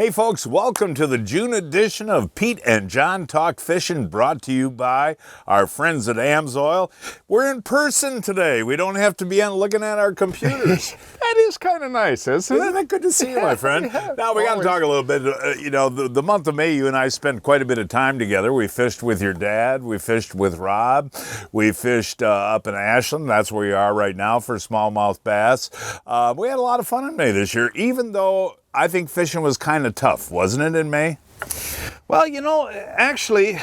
Hey folks, welcome to the June edition of Pete and John Talk Fishing, brought to you by our friends at Amsoil. We're in person today. We don't have to be on looking at our computers. That is kind of nice, isn't it? Isn't it good to see you, my friend? Yeah, Now, we got to talk a little bit. The month of May, you and I spent quite a bit of time together. We fished with your dad. We fished with Rob. We fished up in Ashland. That's where we are right now for smallmouth bass. We had a lot of fun in May this year, even though I think fishing was kind of tough, wasn't it, in May? Well, actually,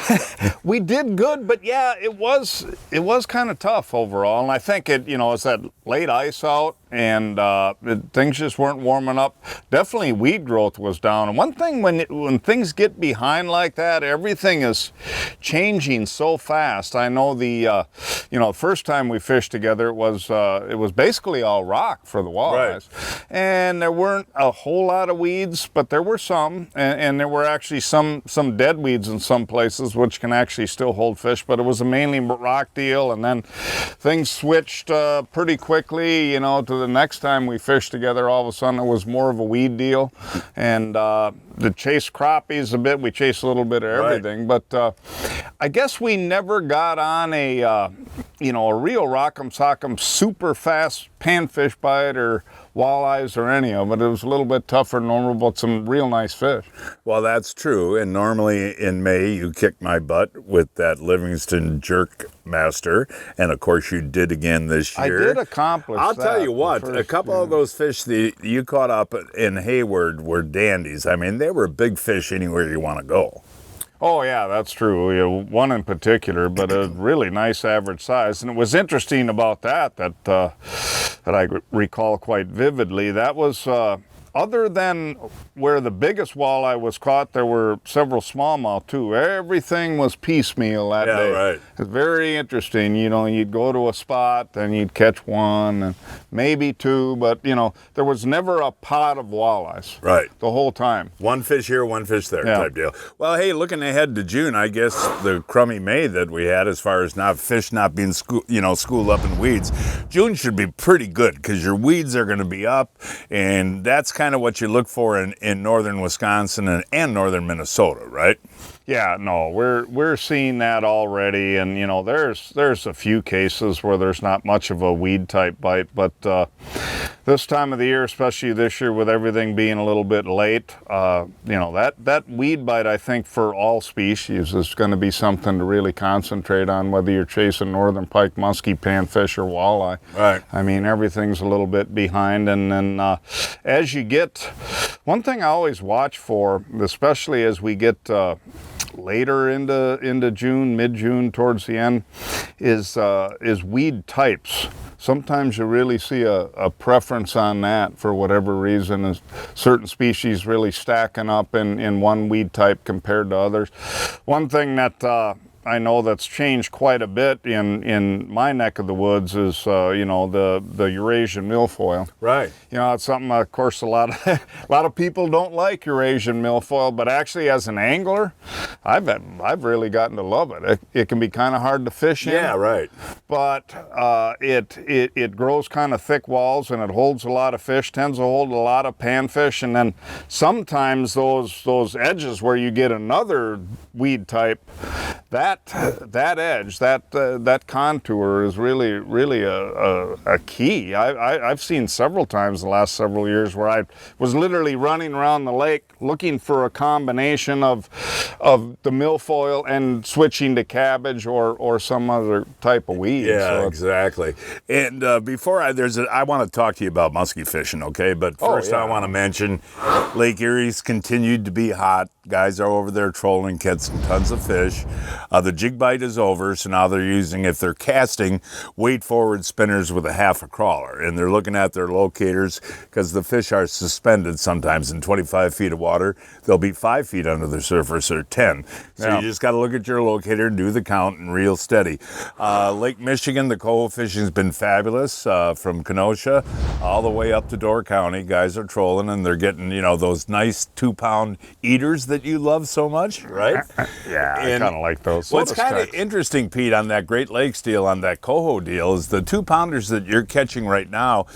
we did good, but yeah, it was kind of tough overall. And I think it's that late ice out, and things just weren't warming up. Definitely weed growth was down. And one thing, when things get behind like that, everything is changing so fast. I know the first time we fished together, it was basically all rock for the walleyes. Right. And there weren't a whole lot of weeds, but there were some, and there were actually some dead weeds in some places, which can actually still hold fish, but it was a mainly rock deal. And then things switched pretty quickly, to the next time we fished together. All of a sudden it was more of a weed deal, and to chase crappies a bit, we chased a little bit of everything. Right. But I guess we never got on a real rock'em sock'em super fast panfish bite or walleyes or any of it. It was a little bit tougher than normal, but some real nice fish. Well, that's true. And normally in May, you kick my butt with that Livingston Jerk Master. And of course, you did again this year. I did accomplish I'll that. tell you what, a couple of those fish that you caught up in Hayward were dandies. I mean, they were big fish anywhere you want to go. Oh yeah, that's true. One in particular, but a really nice average size. And it was interesting about that I recall quite vividly. That was other than where the biggest walleye was caught, there were several smallmouth too. Everything was piecemeal that day. Right. It's very interesting. You'd go to a spot and you'd catch one and maybe two, but there was never a pot of walleyes. Right. The whole time. One fish here, one fish there type deal. Well, hey, looking ahead to June, I guess the crummy May that we had as far as fish not being schooled up in weeds, June should be pretty good because your weeds are going to be up, and that's kind of what you look for in northern Wisconsin and northern Minnesota, right? Yeah, no, we're seeing that already, and there's a few cases where there's not much of a weed type bite, but this time of the year, especially this year with everything being a little bit late, that weed bite, I think, for all species is going to be something to really concentrate on, whether you're chasing northern pike, muskie, panfish, or walleye. Right. I mean, everything's a little bit behind, and then as you get, one thing I always watch for, especially as we get later into June, mid-June, towards the end, is weed types. Sometimes you really see a preference on that for whatever reason, is certain species really stacking up in one weed type compared to others. One thing that I know that's changed quite a bit in my neck of the woods is the Eurasian milfoil. Right. It's something, of course, a lot of people don't like Eurasian milfoil, but actually as an angler, I've really gotten to love it. It can be kind of hard to fish in. Yeah, right. But it grows kind of thick walls, and it holds a lot of fish, tends to hold a lot of panfish, and then sometimes those edges where you get another weed type, that edge, that contour is really a key. I've seen several times the last several years where I was literally running around the lake looking for a combination of the milfoil and switching to cabbage or some other type of weed. Yeah, so exactly. And before I want to talk to you about muskie fishing, okay? But first I want to mention Lake Erie's continued to be hot. Guys are over there trolling, catching tons of fish. The jig bite is over, so now they're using, if they're casting, weight forward spinners with a half a crawler. And they're looking at their locators because the fish are suspended sometimes in 25 feet of water. They'll be 5 feet under the surface or 10. So you just got to look at your locator and do the count and reel steady. Lake Michigan, the coho fishing's been fabulous from Kenosha all the way up to Door County. Guys are trolling and they're getting, those nice 2-pound eaters that that you love so much, right? Yeah, I kind of like those. What's kind of interesting, Pete, on that Great Lakes deal, on that coho deal, is the 2-pounders that you're catching right now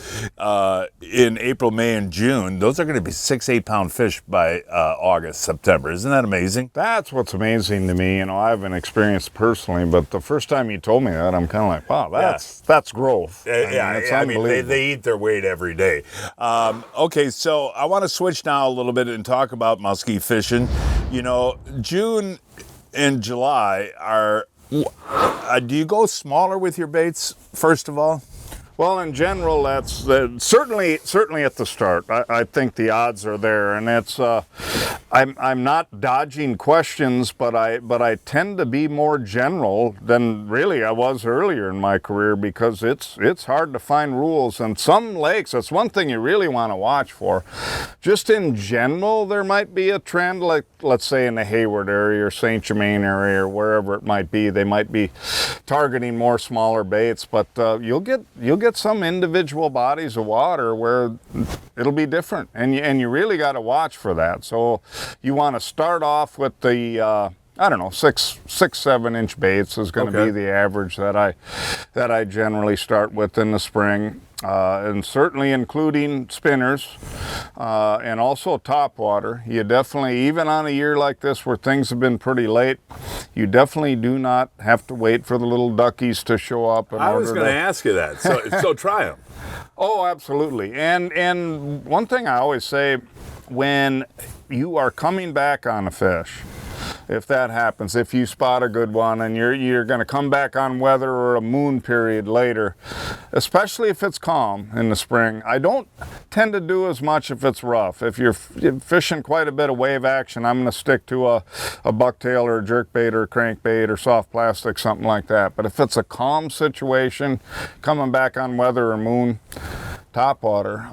in April, May, and June. Those are going to be 6-8-pound fish by August, September. Isn't that amazing? That's what's amazing to me. You know, I haven't experienced personally, but the first time you told me that, I'm kind of like, wow, that's growth. I mean, they eat their weight every day. Okay, so I want to switch now a little bit and talk about muskie fishing. You know, June and July are. Do you go smaller with your baits, first of all? Well, in general, that's certainly at the start. I think the odds are there, and it's I'm not dodging questions, but I tend to be more general than really I was earlier in my career, because it's hard to find rules. And some lakes, that's one thing you really want to watch for. Just in general, there might be a trend, like let's say in the Hayward area or St. Germain area or wherever it might be. They might be targeting more smaller baits, but you'll get some individual bodies of water where it'll be different, and you really got to watch for that. So you want to start off with the I don't know, 6-7 inch baits is going to be the average that I generally start with in the spring, and certainly including spinners, and also topwater. You definitely, even on a year like this where things have been pretty late, you definitely do not have to wait for the little duckies to show up. I was going to ask you that. So try them. Oh, absolutely. And one thing I always say, when you are coming back on a fish, if that happens, if you spot a good one and you're going to come back on weather or a moon period later, especially if it's calm in the spring, I don't tend to do as much if it's rough. If you're fishing quite a bit of wave action, I'm going to stick to a bucktail or a jerkbait or a crankbait or soft plastic, something like that. But if it's a calm situation, coming back on weather or moon, topwater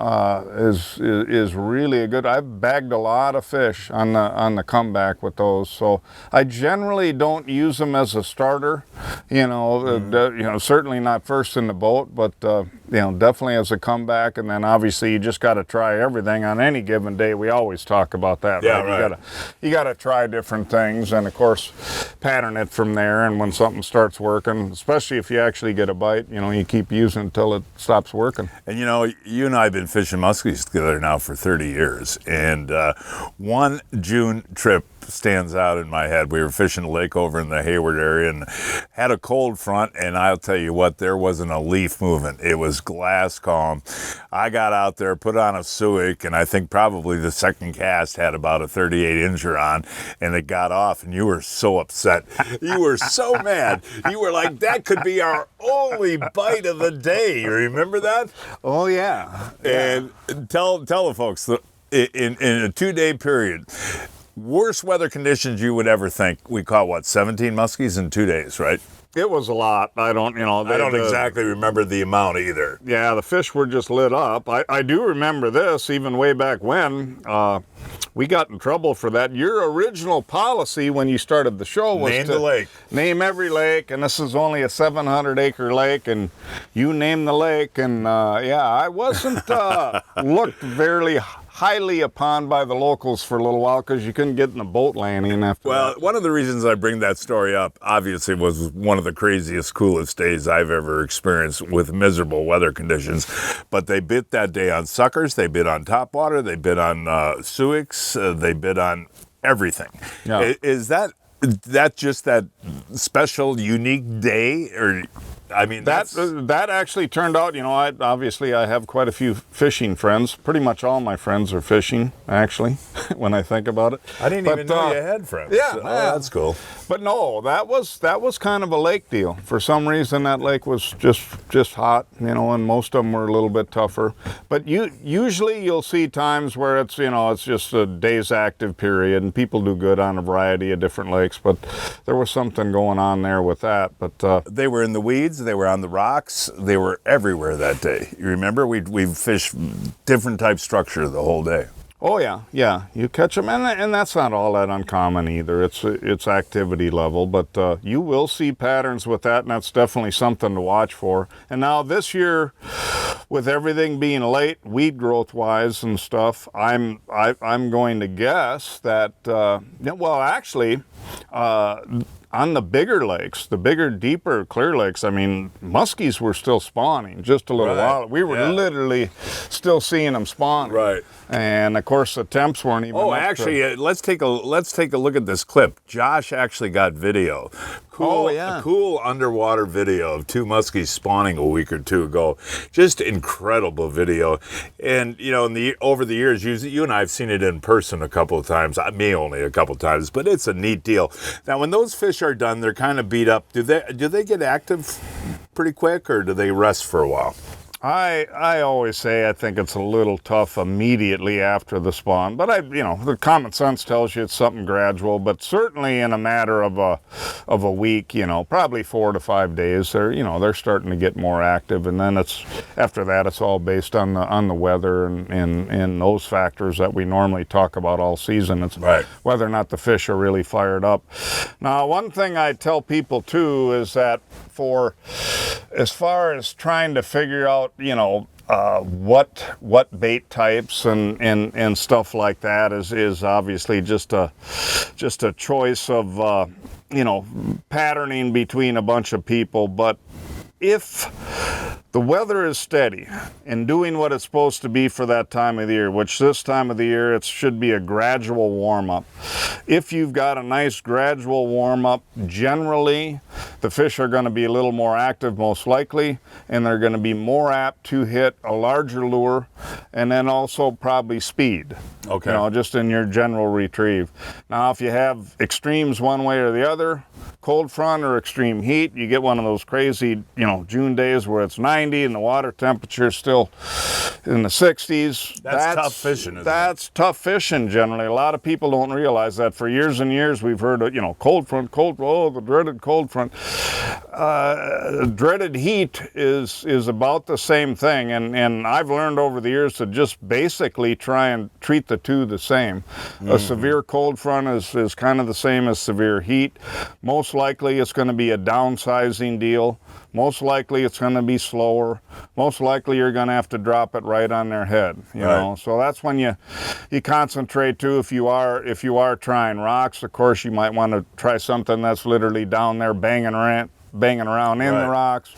is really a good. I've bagged a lot of fish on the comeback with those, so I generally don't use them as a starter. You know, certainly not first in the boat, but definitely as a comeback. And then obviously you just got to try everything on any given day. We always talk about that. Yeah, right? You got to try different things, and of course pattern it from there. And when something starts working, especially if you actually get a bite, you keep using until it stops working. And you and I have been fishing muskies together now for 30 years, and one June trip stands out in my head. We were fishing a lake over in the Hayward area and had a cold front, and I'll tell you what, there wasn't a leaf moving. It was glass calm. I got out there, put on a suic, and I think probably the second cast had about a 38-incher on, and it got off, and you were so upset. You were so mad. You were like, that could be our only bite of the day. You remember that? Oh, yeah. And tell the folks, in a 2-day period, worst weather conditions you would ever think. We caught 17 muskies in 2 days, right? It was a lot. I don't exactly remember the amount either. Yeah, the fish were just lit up. I do remember this, even way back when. We got in trouble for that. Your original policy when you started the show was name the lake. Name every lake, and this is only a 700-acre lake, and you name the lake. And I wasn't looked very highly upon by the locals for a little while because you couldn't get in the boat landing after that. One of the reasons I bring that story up, obviously, was one of the craziest, coolest days I've ever experienced with miserable weather conditions. But they bit that day on suckers, they bit on topwater, they bit on suics, they bit on everything. Yeah. Is that just that special, unique day, or? I mean, that actually turned out, I have quite a few fishing friends. Pretty much all my friends are fishing, actually, when I think about it. I didn't even know you had friends. Yeah. So, that's cool. But no, that was kind of a lake deal. For some reason, that lake was just hot, and most of them were a little bit tougher. But usually you'll see times where it's just a day's active period, and people do good on a variety of different lakes. But there was something going on there with that. But they were in the weeds. They were on the rocks. They were everywhere that day. You remember? We fished different type structure the whole day. Oh yeah. You catch them, and that's not all that uncommon either. It's activity level, but you will see patterns with that, and that's definitely something to watch for. And now this year, with everything being late, weed growth wise and stuff, I'm going to guess that well, actually, on the bigger lakes, the bigger, deeper, clear lakes, I mean, muskies were still spawning just a little while. We were literally still seeing them spawning. Right. And of course, the temps weren't even. Oh, actually, let's take a look at this clip. Josh actually got video. Cool, a cool underwater video of 2 muskies spawning a week or 2 ago. Just incredible video. And you know, over the years, you and I have seen it in person a couple of times. Me only a couple of times, but it's a neat deal. Now, when those fish are done, they're kind of beat up. Do they get active pretty quick, or do they rest for a while? I always say I think it's a little tough immediately after the spawn, but the common sense tells you it's something gradual, but certainly in a matter of a week, probably 4 to 5 days, they're starting to get more active, and then after that it's all based on the weather and those factors that we normally talk about all season. It's whether or not the fish are really fired up. Now, one thing I tell people too is that as far as trying to figure out, what bait types and stuff like that is obviously just a choice of patterning between a bunch of people. But if the weather is steady and doing what it's supposed to be for that time of the year, which this time of the year it should be a gradual warm-up. If you've got a nice gradual warm-up, generally the fish are going to be a little more active most likely, and they're going to be more apt to hit a larger lure, and then also probably speed. Okay. Just in your general retrieve. Now, if you have extremes one way or the other, cold front or extreme heat, you get one of those crazy, June days where it's 90 and the water temperature is still in the 60s. That's tough fishing, isn't it? That's tough fishing generally. A lot of people don't realize that. For years and years we've heard, cold front, the dreaded cold front. Dreaded heat is about the same thing, and I've learned over the years to just basically try and treat the two the same. A severe cold front is kind of the same as severe heat. Most likely it's going to be a downsizing deal. Most likely it's going to be slower. Most likely you're going to have to drop it right on their head. You know, so that's when you concentrate too. If you are trying rocks, of course you might want to try something that's literally down there banging around in the rocks.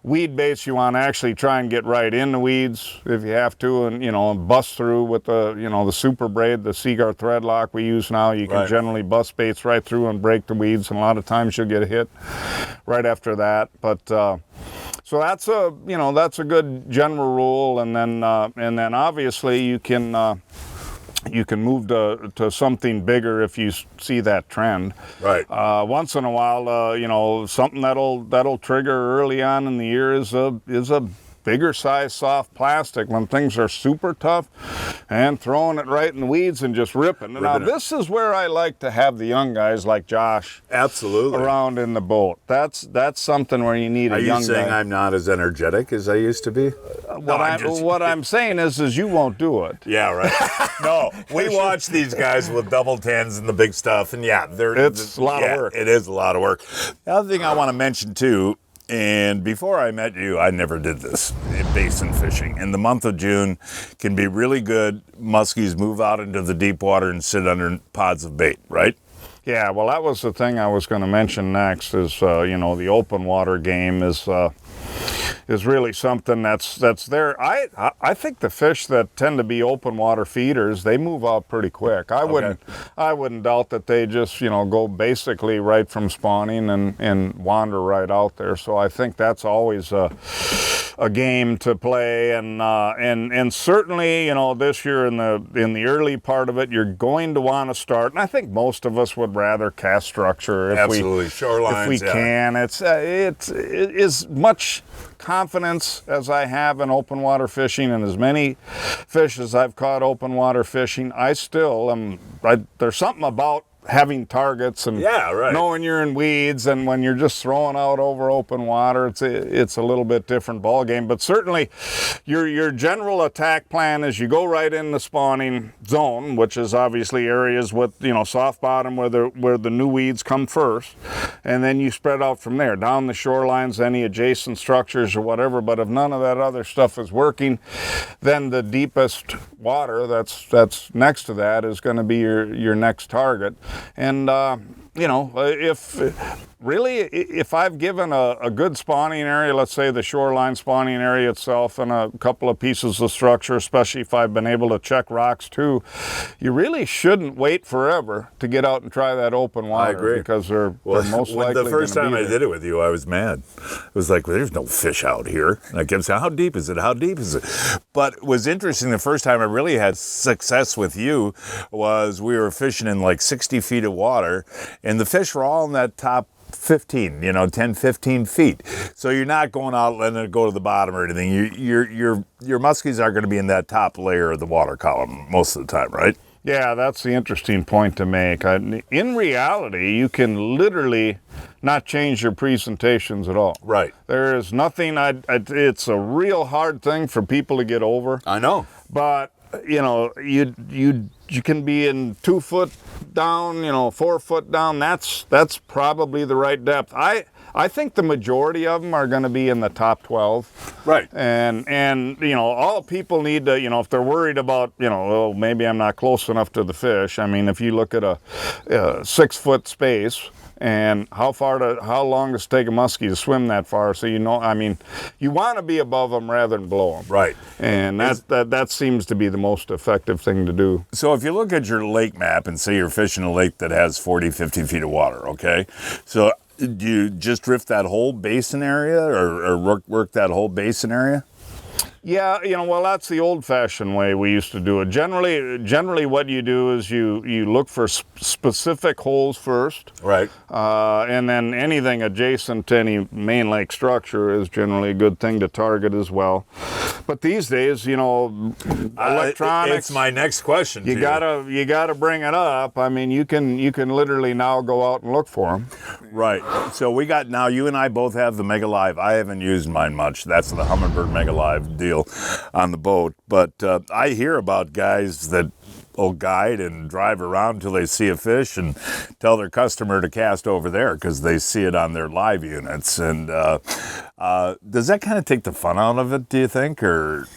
Weed baits, you want to actually try and get right in the weeds if you have to, and bust through with the super braid, the Seaguar thread lock we use now. You can generally bust baits right through and break the weeds, and a lot of times you'll get a hit right after that. But so that's a good general rule, and then obviously you can move to something bigger if you see that trend. Right. Once in a while, something that'll trigger early on in the year is a bigger size soft plastic when things are super tough, and throwing it right in the weeds and just ripping. Now, this is where I like to have the young guys like Josh around in the boat. That's something where you need a young guy. Are you saying I'm not as energetic as I used to be? What I'm saying is you won't do it. Yeah, right. No, we watch these guys with double tens and the big stuff, and it's a lot of work. It is a lot of work. The other thing I want to mention too, and before I met you, I never did this, basin fishing. In the month of June can be really good. Muskies move out into the deep water and sit under pods of bait, right? Yeah, well, that was the thing I was going to mention next is, the open water game is really something that's there. I think the fish that tend to be open water feeders, they move out pretty quick. I wouldn't doubt that they just go basically right from spawning and wander right out there. So I think that's always a game to play, and certainly this year in the early part of it, you're going to want to start. And I think most of us would rather cast structure if we can. It's as much confidence as I have in open water fishing, and as many fish as I've caught open water fishing, I still am. There's something about having targets and knowing you're in weeds, and when you're just throwing out over open water, it's a little bit different ball game. But certainly your general attack plan is you go right in the spawning zone, which is obviously areas with, you know, soft bottom where the new weeds come first, and then you spread out from there down the shorelines, any adjacent structures or whatever. But if none of that other stuff is working, then the deepest water that's next to that is going to be your next target. And you know, if I've given a good spawning area, let's say the shoreline spawning area itself, and a couple of pieces of structure, especially if I've been able to check rocks too, you really shouldn't wait forever to get out and try that open water. I agree. Because they're most likely. The first time I did it with you, I was mad. It was like, well, there's no fish out here. And I kept saying, how deep is it? How deep is it? But it was interesting, the first time I really had success with you was we were fishing in like 60 feet of water, and the fish were all in that top 15, 10, 15 feet. So you're not going out letting it go to the bottom or anything. Your muskies are going to be in that top layer of the water column most of the time, right? Yeah, that's the interesting point to make. In reality, you can literally not change your presentations at all. Right. There is nothing, it's a real hard thing for people to get over. I know. But, you can be in 2 foot down, 4 foot down. That's probably the right depth. I think the majority of them are going to be in the top 12. Right. And all people need to, if they're worried about, well, maybe I'm not close enough to the fish. I mean, if you look at a 6 foot space, and how long does it take a muskie to swim that far? So you want to be above them rather than below them. Right. And that seems to be the most effective thing to do. So if you look at your lake map and say you're fishing a lake that has 40, 50 feet of water, okay? So do you just drift that whole basin area or work that whole basin area? Yeah, well, that's the old-fashioned way we used to do it. Generally what you do is you look for specific holes first. Right. And then anything adjacent to any main lake structure is generally a good thing to target as well. But these days, electronics. It's my next question. You gotta bring it up. I mean, you can literally now go out and look for them. Right. So now you and I both have the Mega Live. I haven't used mine much. That's the Humminbird Mega Live deal on the boat. But I hear about guys that will guide and drive around till they see a fish and tell their customer to cast over there because they see it on their live units. And does that kind of take the fun out of it, do you think? Or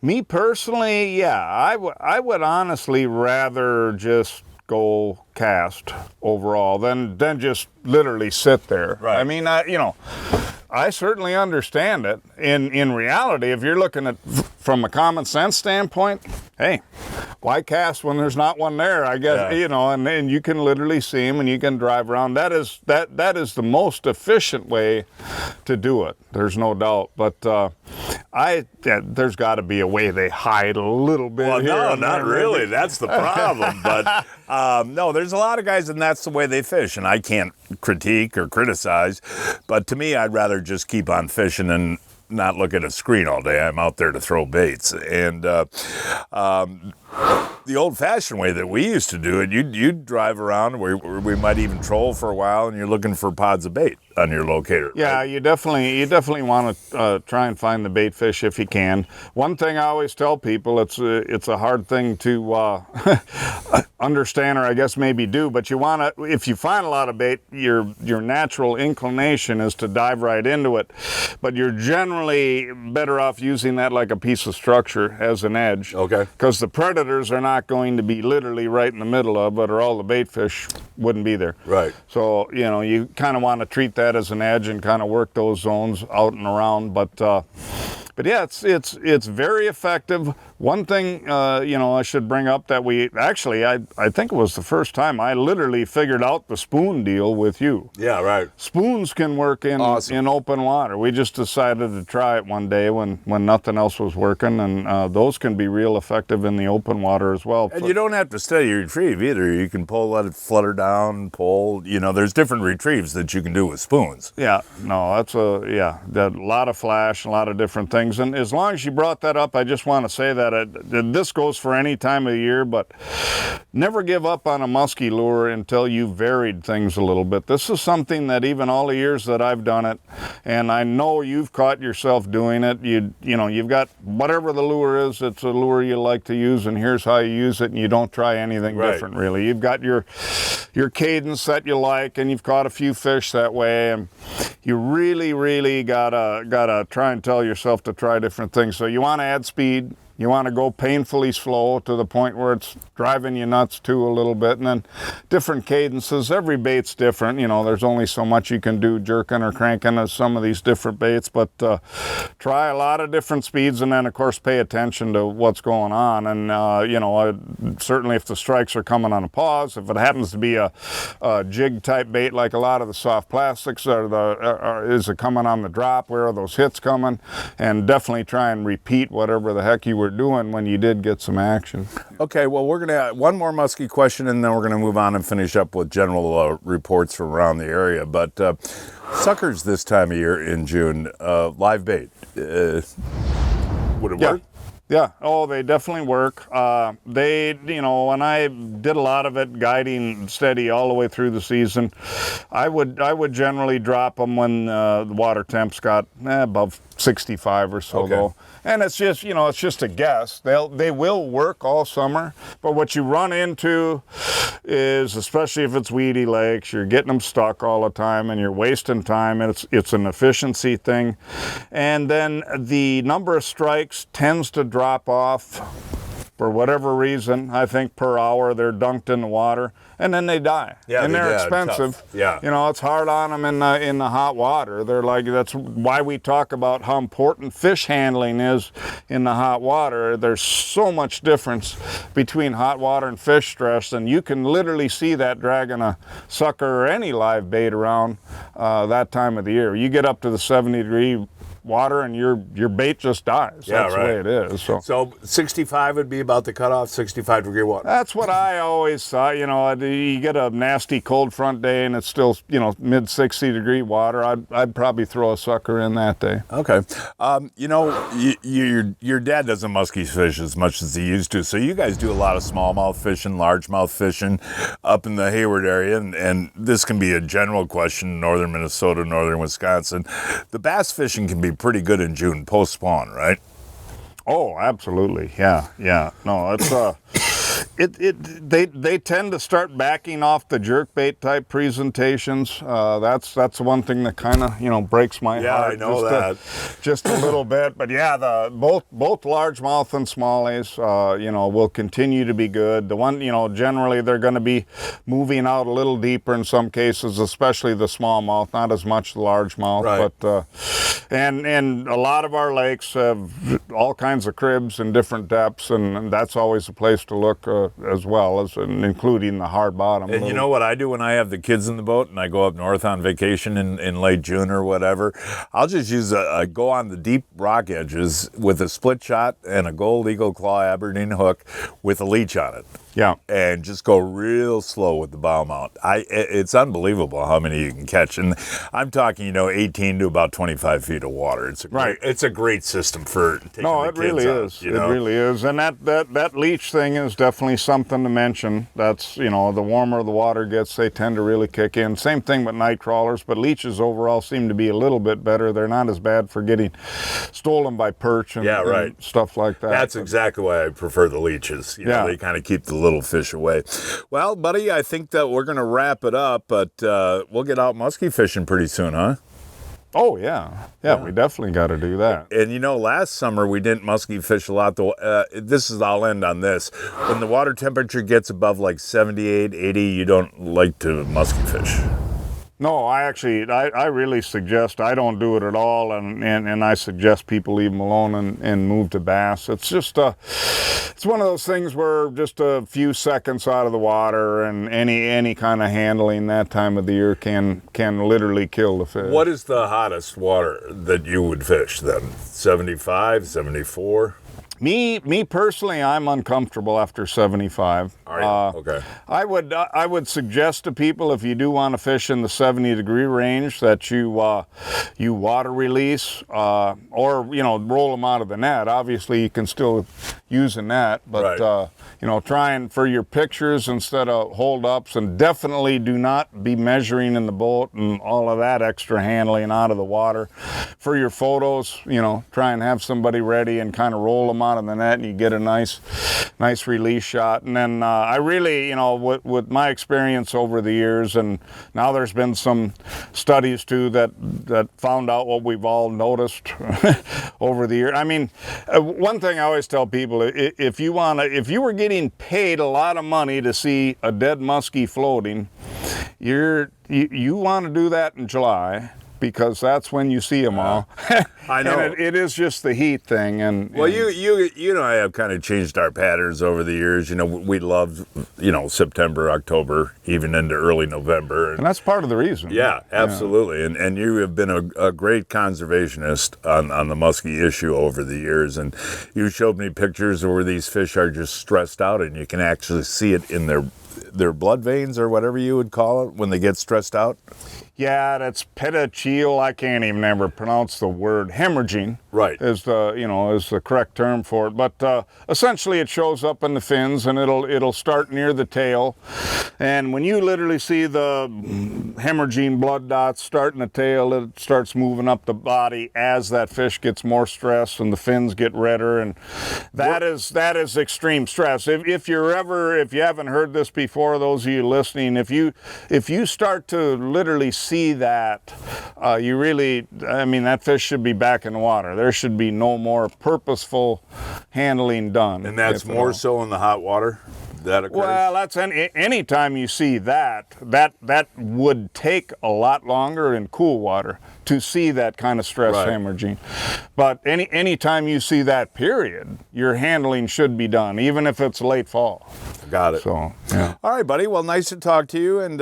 me personally, yeah, I would honestly rather just go cast overall than just literally sit there. Right. I mean, I certainly understand it. In reality, if you're looking at from a common sense standpoint, hey, why cast when there's not one there? I guess, and you can literally see them and you can drive around. That is the most efficient way to do it. There's no doubt. But there's got to be a way they hide a little bit. Well, here no, and not there. really. That's the problem. But no, there's a lot of guys, and that's the way they fish. And I can't critique or criticize. But to me, I'd rather just keep on fishing and not look at a screen all day. I'm out there to throw baits. And the old-fashioned way that we used to do it, you'd drive around where we might even troll for a while, and you're looking for pods of bait on your locator. Yeah, right? you definitely want to try and find the bait fish if you can. One thing I always tell people, it's a hard thing to understand, or I guess maybe do, but you want to, if you find a lot of bait, your natural inclination is to dive right into it, but you're generally better off using that like a piece of structure as an edge. Okay. Because the predators are not going to be literally right in the middle of it, or all the bait fish wouldn't be there. Right. So, you kind of want to treat that as an edge and kind of work those zones out and around. But yeah, it's very effective. One thing, I should bring up that I think it was the first time I literally figured out the spoon deal with you. Yeah, right. Spoons can work in open water. We just decided to try it one day when nothing else was working, and those can be real effective in the open water as well. And you don't have to steady retrieve either. You can let it flutter down, pull. There's different retrieves that you can do with spoons. Yeah, no, that's a lot of flash, a lot of different things. things. And as long as you brought that up, I just want to say that this goes for any time of year, but never give up on a muskie lure until you've varied things a little bit. This is something that even all the years that I've done it, and I know you've caught yourself doing it, you know, you've got whatever the lure is, it's a lure you like to use, and here's how you use it, and you don't try anything different, really. You've got your cadence that you like, and you've caught a few fish that way, and you really gotta try and tell yourself to try different things. So you want to add speed. You want to go painfully slow to the point where it's driving you nuts too a little bit, and then different cadences. Every bait's different. You know, there's only so much you can do jerking or cranking of some of these different baits, but try a lot of different speeds, and then of course pay attention to what's going on. And you know, certainly if the strikes are coming on a pause, if it happens to be a jig type bait like a lot of the soft plastics, is it coming on the drop? Where are those hits coming? And definitely try and repeat whatever the heck you were doing when you did get some action. Okay, well, we're going to have one more muskie question, and then we're going to move on and finish up with general reports from around the area. But suckers this time of year in June, live bait, would it work? Yeah, oh, they definitely work. They, you know, when I did a lot of it guiding steady all the way through the season, I would generally drop them when the water temps got above 65 or so low. And it's just, you know, it's just a guess. They will work all summer, but what you run into is, especially if it's weedy lakes, you're getting them stuck all the time and you're wasting time, and it's an efficiency thing. And then the number of strikes tends to drop off for whatever reason. I think per hour they're dunked in the water, and then they die. Yeah, and they're expensive. Tough. Yeah, you know, it's hard on them in the hot water. They're like, that's why we talk about how important fish handling is in the hot water. There's so much difference between hot water and fish stress, and you can literally see that dragging a sucker or any live bait around that time of the year. You get up to the 70-degree water and your bait just dies. That's the way it is. So 65 would be about the cutoff, 65-degree water. That's what I always thought. You know, you get a nasty cold front day and it's still, you know, mid 60-degree water. I'd probably throw a sucker in that day. Okay. You know, your dad doesn't muskie fish as much as he used to, so you guys do a lot of smallmouth fishing, largemouth fishing up in the Hayward area, and this can be a general question in northern Minnesota, northern Wisconsin. The bass fishing can be pretty good in June post spawn, right? Oh, absolutely. Yeah. No, it's they tend to start backing off the jerkbait type presentations. That's one thing that kind of, you know, breaks my heart. Yeah, I know just a little bit. But yeah, both largemouth and smallies, you know, will continue to be good. The one, you know, generally they're going to be moving out a little deeper in some cases, especially the smallmouth, not as much the largemouth. Right. But and a lot of our lakes have all kinds of cribs in different depths, and that's always a place to look as well, as including the hard bottom. And you know what I do when I have the kids in the boat and I go up north on vacation in late June or whatever? I'll just use go on the deep rock edges with a split shot and a Gold Eagle Claw Aberdeen hook with a leech on it. Yeah. And just go real slow with the bow mount. It's unbelievable how many you can catch. And I'm talking, you know, 18 to about 25 feet of water. It's a great system for taking the kids really out, is. you know? It really is. And that leech thing is definitely something to mention. That's, you know, the warmer the water gets, they tend to really kick in. Same thing with night crawlers, but leeches overall seem to be a little bit better. They're not as bad for getting stolen by perch and stuff like that. That's exactly why I prefer the leeches. You know, they kind of keep the little fish away. Well, buddy, I think that we're going to wrap it up, but we'll get out muskie fishing pretty soon, huh? Oh, yeah, we definitely got to do that. And you know, last summer we didn't muskie fish a lot. I'll end on this. When the water temperature gets above like 78, 80, you don't like to muskie fish. No, I really suggest, I don't do it at all, and I suggest people leave them alone and move to bass. It's just it's one of those things where just a few seconds out of the water and any kind of handling that time of the year can literally kill the fish. What is the hottest water that you would fish then? 75, 74? Me personally, I'm uncomfortable after 75. Are you? Okay. I would suggest to people, if you do want to fish in the 70-degree range, that you water release or roll them out of the net. Obviously, you can still use a net, but Right. try and for your pictures instead of hold ups, and definitely do not be measuring in the boat and all of that extra handling out of the water. For your photos, try and have somebody ready and kind of roll them out of the net, and you get a nice release shot. And then I really, with my experience over the years, and now there's been some studies too that found out what we've all noticed over the year. I mean, one thing I always tell people, if you were getting paid a lot of money to see a dead muskie floating, you want to do that in July, because that's when you see them all. I know. And it is just the heat thing. Well, you and I have kind of changed our patterns over the years. We love, September, October, even into early November. And that's part of the reason. Yeah, absolutely. Yeah. And you have been a great conservationist on the muskie issue over the years. And you showed me pictures where these fish are just stressed out, and you can actually see it in their blood veins, or whatever you would call it, when they get stressed out. Yeah, that's pedicel. I can't even ever pronounce the word. Hemorrhaging, right, is the correct term for it. But essentially, it shows up in the fins, and it'll start near the tail. And when you literally see the hemorrhaging blood dots start in the tail, it starts moving up the body as that fish gets more stressed, and the fins get redder. And that is extreme stress. If you haven't heard this before, those of you listening, if you start to literally see that, that fish should be back in the water. There should be no more purposeful handling done. And that's more so in the hot water that occurs? Well, that's any time you see that would take a lot longer in cool water to see that kind of stress hemorrhaging. But any time you see that, period, your handling should be done, even if it's late fall. Got it. So, yeah. All right, buddy. Well, nice to talk to you. And,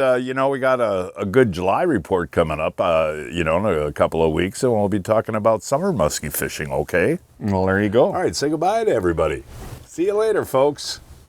we got a good July report coming up, in a couple of weeks, and we'll be talking about summer muskie fishing, okay? Well, there you go. All right, say goodbye to everybody. See you later, folks.